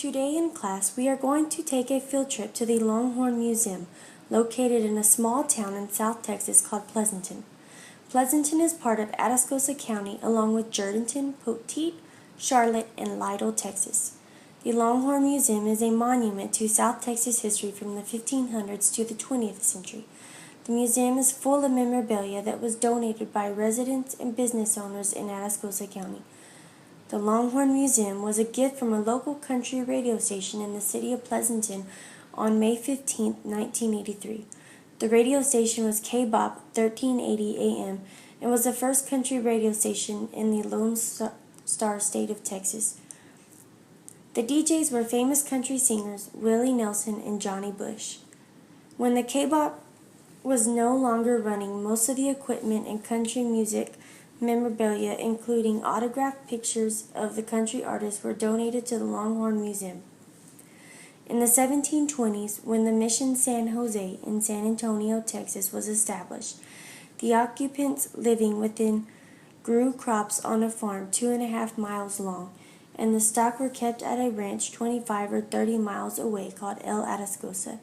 Today in class, we are going to take a field trip to the Longhorn Museum, located in a small town in South Texas called Pleasanton. Pleasanton is part of Atascosa County along with Jourdanton, Poteet, Charlotte, and Lytle, Texas. The Longhorn Museum is a monument to South Texas history from the 1500s to the 20th century. The museum is full of memorabilia that was donated by residents and business owners in Atascosa County. The Longhorn Museum was a gift from a local country radio station in the city of Pleasanton on May 15, 1983. The radio station was KBOP 1380 AM and was the first country radio station in the Lone Star State of Texas. The DJs were famous country singers Willie Nelson and Johnny Bush. When the KBOP was no longer running, most of the equipment and country music memorabilia, including autographed pictures of the country artists, were donated to the Longhorn Museum. In the 1720s, when the Mission San Jose in San Antonio, Texas was established, the occupants living within grew crops on a farm 2.5 miles long, and the stock were kept at a ranch 25 or 30 miles away called El Atascosa.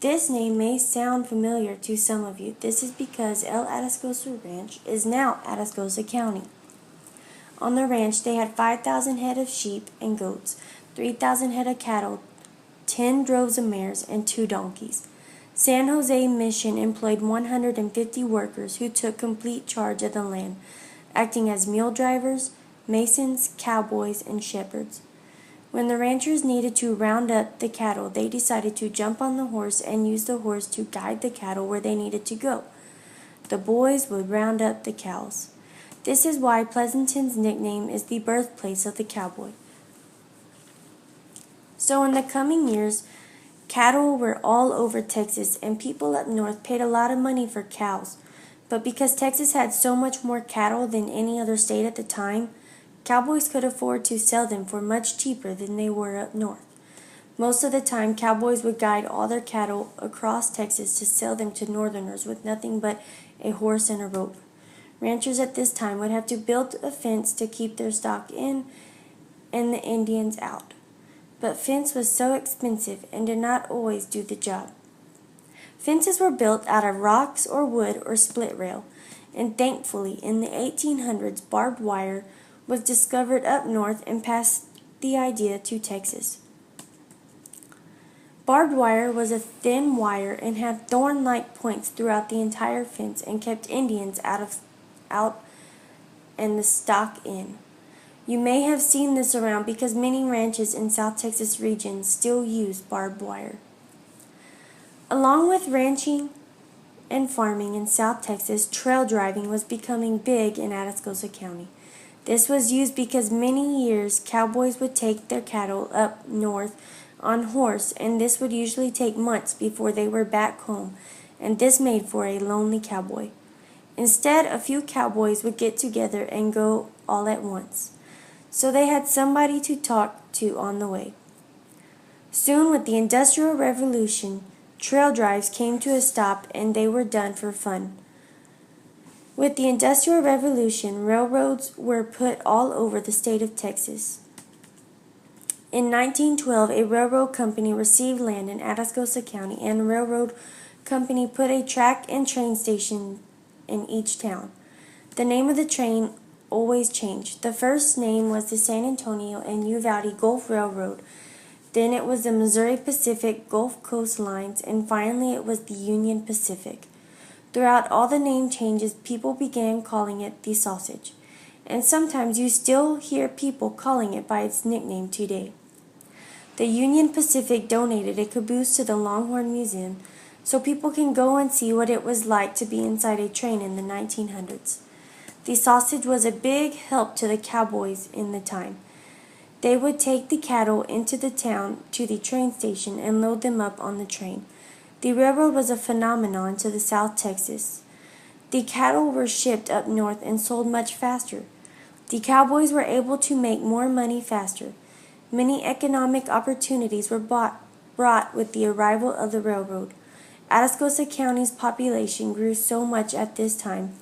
This name may sound familiar to some of you. This is because El Atascosa Ranch is now Atascosa County. On the ranch, they had 5,000 head of sheep and goats, 3,000 head of cattle, 10 droves of mares, and 2 donkeys. San Jose Mission employed 150 workers who took complete charge of the land, acting as mule drivers, masons, cowboys, and shepherds. When the ranchers needed to round up the cattle, they decided to jump on the horse and use the horse to guide the cattle where they needed to go. The boys would round up the cows. This is why Pleasanton's nickname is the birthplace of the cowboy. So in the coming years, cattle were all over Texas, and people up north paid a lot of money for cows. But because Texas had so much more cattle than any other state at the time, cowboys could afford to sell them for much cheaper than they were up north. Most of the time, cowboys would guide all their cattle across Texas to sell them to northerners with nothing but a horse and a rope. Ranchers at this time would have to build a fence to keep their stock in and the Indians out. But fence was so expensive and did not always do the job. Fences were built out of rocks or wood or split rail, and thankfully in the 1800s barbed wire was discovered up north and passed the idea to Texas. Barbed wire was a thin wire and had thorn-like points throughout the entire fence and kept Indians out and the stock in. You may have seen this around because many ranches in South Texas region still use barbed wire. Along with ranching and farming in South Texas, trail driving was becoming big in Atascosa County. This was used because many years cowboys would take their cattle up north on horse, and this would usually take months before they were back home, and this made for a lonely cowboy. Instead, a few cowboys would get together and go all at once, so they had somebody to talk to on the way. Soon, with the Industrial Revolution, trail drives came to a stop and they were done for fun. With the Industrial Revolution, railroads were put all over the state of Texas. In 1912, a railroad company received land in Atascosa County, and the railroad company put a track and train station in each town. The name of the train always changed. The first name was the San Antonio and Uvalde Gulf Railroad. Then it was the Missouri Pacific Gulf Coast Lines, and finally it was the Union Pacific. Throughout all the name changes, people began calling it the Sausage, and sometimes you still hear people calling it by its nickname today. The Union Pacific donated a caboose to the Longhorn Museum so people can go and see what it was like to be inside a train in the 1900s. The Sausage was a big help to the cowboys in the time. They would take the cattle into the town to the train station and load them up on the train. The railroad was a phenomenon to the South Texas. The cattle were shipped up north and sold much faster. The cowboys were able to make more money faster. Many economic opportunities were brought with the arrival of the railroad. Atascosa County's population grew so much at this time.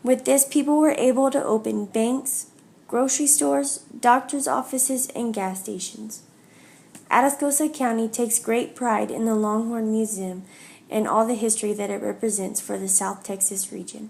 With this, people were able to open banks, grocery stores, doctor's offices, and gas stations. Atascosa County takes great pride in the Longhorn Museum and all the history that it represents for the South Texas region.